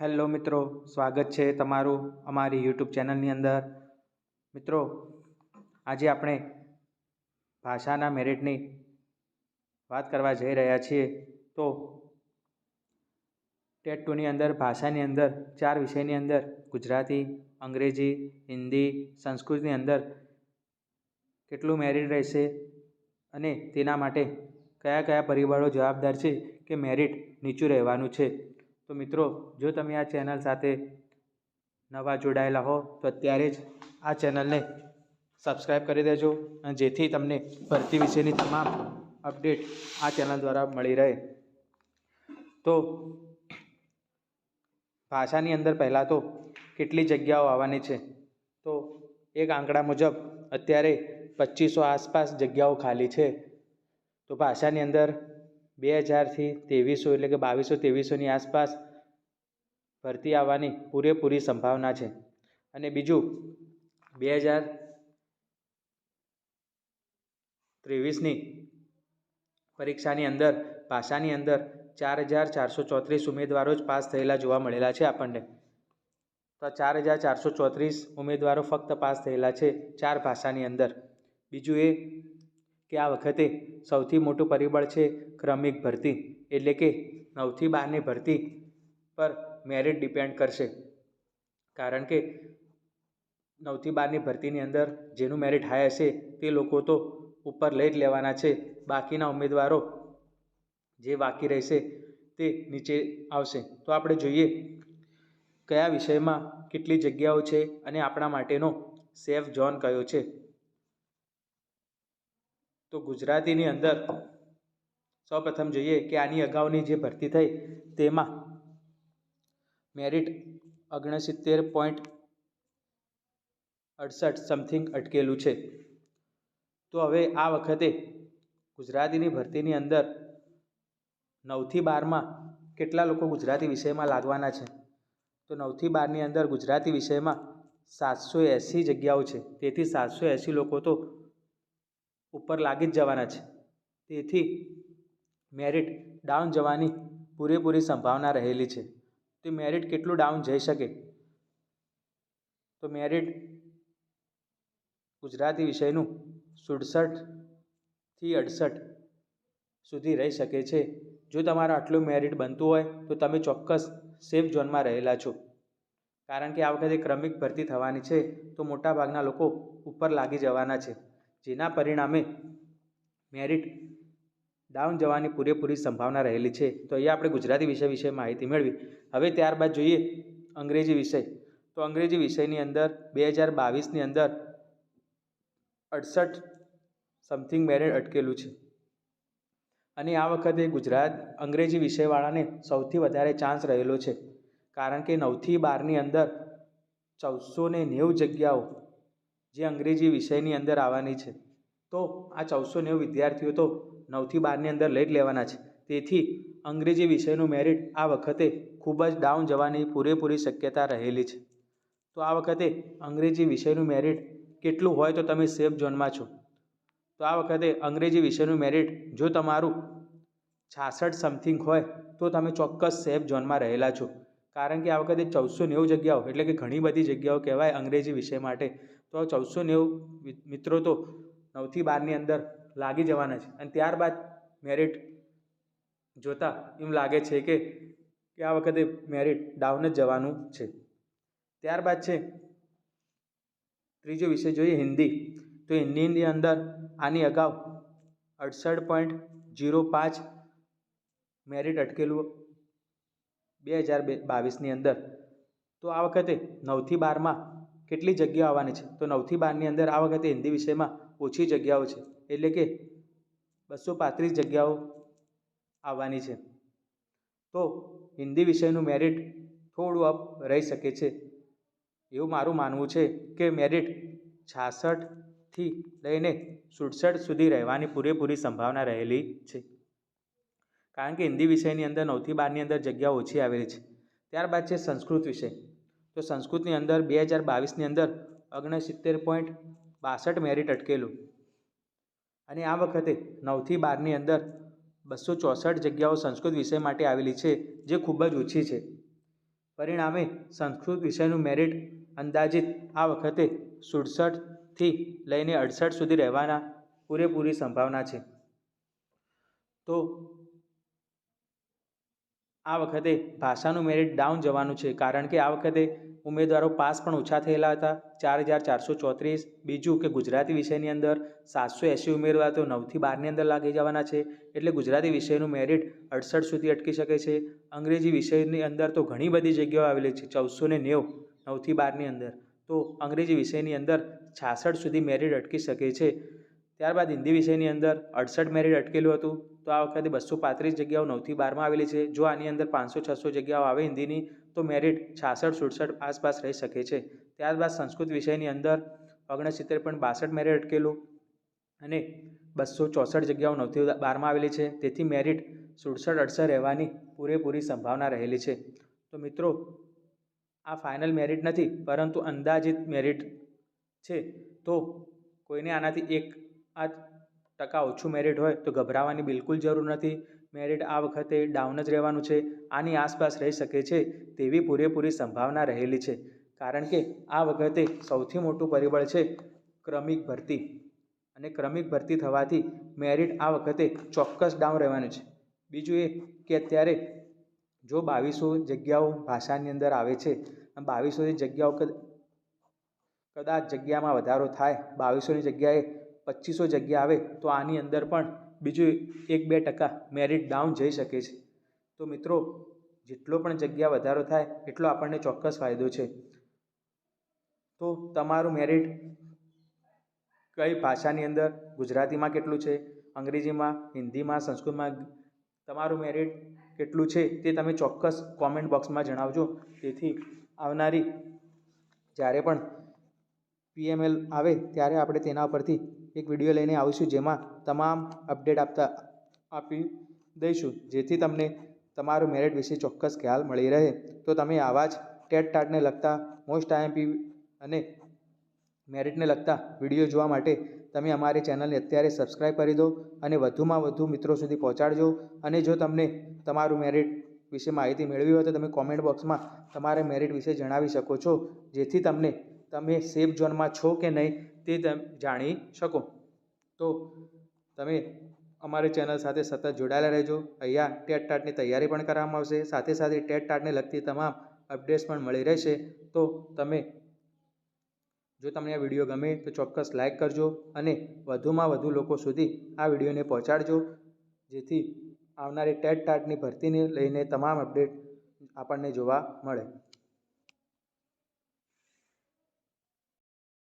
Hello મિત્રો, સ્વાગત છે તમારું અમારી યુટ્યુબ ચેનલની અંદર. મિત્રો, આજે આપણે ભાષાના મેરિટની વાત કરવા જઈ રહ્યા છીએ. તો ટેટ 2ની અંદર ભાષાની અંદર 4 વિષયની અંદર ગુજરાતી, અંગ્રેજી, હિન્દી, સંસ્કૃતની અંદર કેટલું મેરિટ રહેશે અને તેના માટે કયા કયા પરિબળો જવાબદાર છે કે મેરિટ નીચું રહેવાનું છે. તો મિત્રો, જો તમે આ ચેનલ સાથે નવા જોડાયેલા હો તો અત્યારે જ આ ચેનલને સબસ્ક્રાઈબ કરી દેજો, અને જેથી તમને ભરતી વિશેની તમામ અપડેટ આ ચેનલ દ્વારા મળી રહે. તો ભાષાની અંદર પહેલાં તો કેટલી જગ્યાઓ આવવાની છે, તો એક આંકડા મુજબ અત્યારે 2500 આસપાસ જગ્યાઓ ખાલી છે. તો ભાષાની અંદર 2000થી 2300 એટલે કે 2200-2300ની આસપાસ ભરતી આવવાની પૂરેપૂરી સંભાવના છે. અને બીજું 2023ની પરીક્ષાની અંદર ભાષાની અંદર 4434 ઉમેદવારો જ પાસ થયેલા જોવા મળેલા છે આપણને. તો 4434 ઉમેદવારો ફક્ત પાસ થયેલા છે 4 ભાષાની અંદર. બીજું એ કે આ વખતે સૌથી મોટું પરિબળ છે ક્રમિક ભરતી, એટલે કે 9થી 12ની ભરતી પર મેરિટ ડિપેન્ડ કરશે. કારણ કે 9થી 12ની ભરતીની અંદર જેનું મેરિટ હાઈ હશે તે લોકો તો ઉપર લઈ જ લેવાના છે. બાકીના ઉમેદવારો જે બાકી રહેશે તે નીચે આવશે. તો આપણે જોઈએ કયા વિષયમાં કેટલી જગ્યાઓ છે અને આપણા માટેનો સેફ ઝોન કયો છે. તો ગુજરાતીની અંદર સૌપ્રથમ જોઈએ કે આની અગાઉની જે ભરતી થઈ તેમાં મેરિટ 69.68 સમથિંગ અટકેલું છે. તો હવે આ વખતે ગુજરાતીની ભરતીની અંદર 9થી 12માં કેટલા લોકો ગુજરાતી વિષયમાં લાગવાના છે, તો 9થી 12ની અંદર ગુજરાતી વિષયમાં 780 જગ્યાઓ છે. તેથી 780 લોકો તો ઉપર લાગી જ જવાના છે. તેથી મેરિટ ડાઉન જવાની પૂરેપૂરી સંભાવના રહેલી છે. તો મેરિટ કેટલું ડાઉન જઈ શકે, તો મેરિટ ગુજરાતી વિષયનું 67થી 68 સુધી રહી શકે છે. જો તમારું આટલું મેરિટ બનતું હોય તો તમે ચોક્કસ સેફ ઝોનમાં રહેલા છો. કારણ કે આ વખતે ક્રમિક ભરતી થવાની છે, તો મોટાભાગના લોકો ઉપર લાગી જવાના છે, જેના પરિણામે મેરિટ ડાઉન જવાની પૂરેપૂરી સંભાવના રહેલી છે. તો અહીંયા આપણે ગુજરાતી વિષય વિશે માહિતી મેળવી. હવે ત્યારબાદ જોઈએ અંગ્રેજી વિષય. તો અંગ્રેજી વિષયની અંદર 2022ની અંદર 68 સમથિંગ મેરિટ અટકેલું છે. અને આ વખતે અંગ્રેજી વિષયવાળાને સૌથી વધારે ચાન્સ રહેલો છે. કારણ કે 9થી 12ની અંદર 1490 જગ્યાઓ જે અંગ્રેજી વિષયની અંદર આવવાની છે. તો આ 1490 વિદ્યાર્થીઓ તો 9થી 12ની અંદર લઈ જ લેવાના છે. તેથી અંગ્રેજી વિષયનું મેરિટ આ વખતે ખૂબ જ ડાઉન જવાની પૂરેપૂરી શક્યતા રહેલી છે. તો આ વખતે અંગ્રેજી વિષયનું મેરિટ કેટલું હોય તો તમે સેફ ઝોનમાં છો, તો આ વખતે અંગ્રેજી વિષયનું મેરિટ જો તમારું 66 સમથિંગ હોય તો તમે ચોક્કસ સેફ ઝોનમાં રહેલા છો. કારણ કે આ વખતે 1490 જગ્યાઓ એટલે કે ઘણી બધી જગ્યાઓ કહેવાય અંગ્રેજી વિષય માટે. તો 1490 મિત્રો તો 9થી 12ની અંદર લાગી જવાના છે. અને ત્યારબાદ મેરિટ જોતાં એમ લાગે છે કે આ વખતે મેરિટ ડાઉન જ જવાનું છે. ત્યારબાદ છે ત્રીજો વિષય જોઈએ હિન્દી. તો હિન્દીની અંદર આની અગાઉ 68.05 મેરિટ અટકેલું 2022ની અંદર. તો આ વખતે 9થી 12માં કેટલી જગ્યાઓ આવવાની છે, તો 9થી 12ની અંદર આ વખતે હિન્દી વિષયમાં ઓછી જગ્યાઓ છે, એટલે કે 235 જગ્યાઓ આવવાની છે. તો હિન્દી વિષયનું મેરિટ થોડું અપ રહી શકે છે. એવું મારું માનવું છે કે મેરિટ 66થી લઈને 67 સુધી રહેવાની પૂરેપૂરી સંભાવના રહેલી છે. કારણ કે હિન્દી વિષયની અંદર 9થી 12ની અંદર જગ્યાઓ ઓછી આવેલી છે. ત્યારબાદ છે સંસ્કૃત વિષય. તો સંસ્કૃતની અંદર 2022ની અંદર 69.62 મેરિટ અટકેલું. અને આ વખતે 9થી 12ની અંદર 264 જગ્યાઓ સંસ્કૃત વિષય માટે આવેલી છે, જે ખૂબ જ ઓછી છે. પરિણામે સંસ્કૃત વિષયનું મેરિટ અંદાજિત આ વખતે 67થી લઈને 68 સુધી રહેવાના પૂરેપૂરી સંભાવના છે. તો આ વખતે ભાષાનું મેરિટ ડાઉન જવાનું છે, કારણ કે આ વખતે ઉમેદવારો પાસ પણ ઓછા થયેલા હતા, 4434. બીજું કે ગુજરાતી વિષયની અંદર 780 ઉમેદવાર તો 9થી 12ની અંદર લાગી જવાના છે, એટલે ગુજરાતી વિષયનું મેરિટ 68 સુધી અટકી શકે છે. અંગ્રેજી વિષયની અંદર તો ઘણી બધી જગ્યાઓ આવેલી છે, 1490 9થી 12ની અંદર. તો અંગ્રેજી વિષયની અંદર 66 સુધી મેરિટ અટકી શકે છે. ત્યારબાદ હિન્દી વિષયની અંદર 68 મેરિટ અટકેલું હતું, તો આ વખતે 235 જગ્યાઓ 9થી 12માં આવેલી છે. જો આની અંદર 500-600 જગ્યાઓ આવે હિન્દીની, તો મેરિટ 66-67 આસપાસ રહી શકે છે. ત્યારબાદ સંસ્કૃત વિષયની અંદર 69.62 મેરિટ અટકેલું અને 264 જગ્યાઓ 9થી 12માં આવેલી છે, તેથી મેરિટ 67-68 રહેવાની પૂરેપૂરી સંભાવના રહેલી છે. તો મિત્રો, આ ફાઇનલ મેરિટ નથી, પરંતુ અંદાજિત મેરિટ છે. તો કોઈને આનાથી 1% ઓછું મેરિટ હોય તો ગભરાવાની બિલકુલ જરૂર નથી. મેરિટ આ વખતે ડાઉન જ રહેવાનું છે, આની આસપાસ રહી શકે છે તેવી પૂરેપૂરી સંભાવના રહેલી છે, કારણ કે આ વખતે સૌથી મોટું પરિબળ છે ક્રમિક ભરતી, અને ક્રમિક ભરતી થવાથી મેરિટ આ વખતે ચોક્કસ ડાઉન રહેવાનું છે. બીજું એ કે અત્યારે જો 2200 જગ્યાઓ ભાષાની અંદર આવે છે, 2200ની જગ્યાઓ કદાચ જગ્યામાં વધારો થાય, 2200ની જગ્યાએ 2500 જગ્યા આવે, તો આની અંદર પણ બીજું 1-2% મેરિટ ડાઉન જઈ શકે છે. તો મિત્રો, જેટલો પણ જગ્યા વધારો થાય એટલો આપણને ચોક્કસ ફાયદો છે. તો તમારું મેરિટ કઈ ભાષાની અંદર, ગુજરાતીમાં કેટલું છે, અંગ્રેજીમાં, હિન્દીમાં, સંસ્કૃતમાં તમારું મેરિટ કેટલું છે તે તમે ચોક્કસ કોમેન્ટ બોક્સમાં જણાવજો. તેથી આવનારી જ્યારે પણ PML આવે ત્યારે આપણે તેના પરથી એક વિડીયો લઈને આવીશું, જેમાં તમામ અપડેટ આપી દઈશું, જેથી તમને તમારું મેરિટ વિશે ચોક્કસ ખ્યાલ મળી રહે. તો તમે આવા જ ટેટ-ટાટને લગતા મોસ્ટ IMP અને મેરિટને લગતા વિડીયો જોવા માટે તમે અમારી ચેનલને અત્યારે સબસ્ક્રાઈબ કરી દો અને વધુમાં વધુ મિત્રો સુધી પહોંચાડજો. અને જો તમને તમારું મેરિટ વિશે માહિતી મેળવી હોય તો તમે કોમેન્ટ બોક્સમાં તમારા મેરિટ વિશે જણાવી શકો છો, જેથી તમે સેફ ઝોનમાં છો કે નહીં તે જાણી શકો. તો તમે અમારી ચેનલ સાથે સતત જોડાયેલા રહેજો. અહીંયા ટેટ-ટાટની તૈયારી પણ કરવામાં આવશે, સાથે સાથે ટેટ-ટાટને લગતી તમામ અપડેટ્સ પણ મળી રહેશે. તો જો તમને આ વિડીયો ગમે તો ચોક્કસ લાઇક કરજો અને વધુમાં વધુ લોકો સુધી આ વિડીયોને પહોંચાડજો, જેથી આવનારી ટેટ-ટાટની ભરતીને લઈને તમામ અપડેટ આપણને જોવા મળે.